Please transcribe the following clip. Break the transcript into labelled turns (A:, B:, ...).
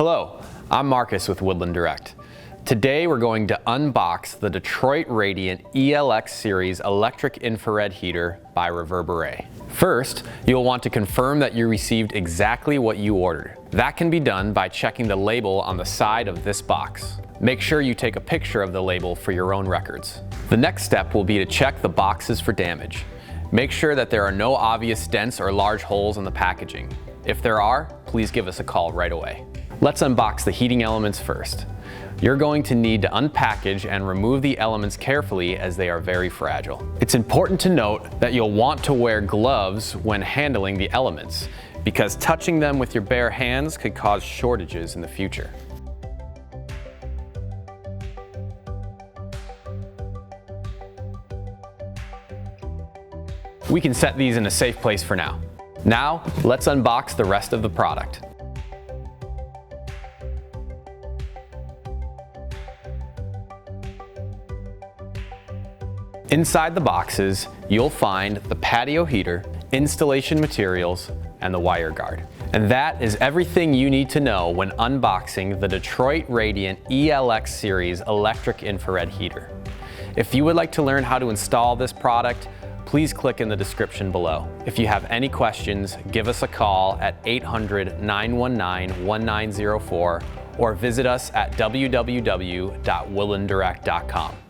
A: Hello, I'm Marcus with Woodland Direct. Today we're going to unbox the Detroit Radiant ELX series electric infrared heater by Reverberay. First, you'll want to confirm that you received exactly what you ordered. That can be done by checking the label on the side of this box. Make sure you take a picture of the label for your own records. The next step will be to check the boxes for damage. Make sure that there are no obvious dents or large holes in the packaging. If there are, please give us a call right away. Let's unbox the heating elements first. You're going to need to unpackage and remove the elements carefully as they are very fragile. It's important to note that you'll want to wear gloves when handling the elements, because touching them with your bare hands could cause shortages in the future. We can set these in a safe place for now. Now, let's unbox the rest of the product. Inside the boxes, you'll find the patio heater, installation materials, and the wire guard. And that is everything you need to know when unboxing the Detroit Radiant ELX series electric infrared heater. If you would like to learn how to install this product, please click in the description below. If you have any questions, give us a call at 800-919-1904 or visit us at www.woodlanddirect.com.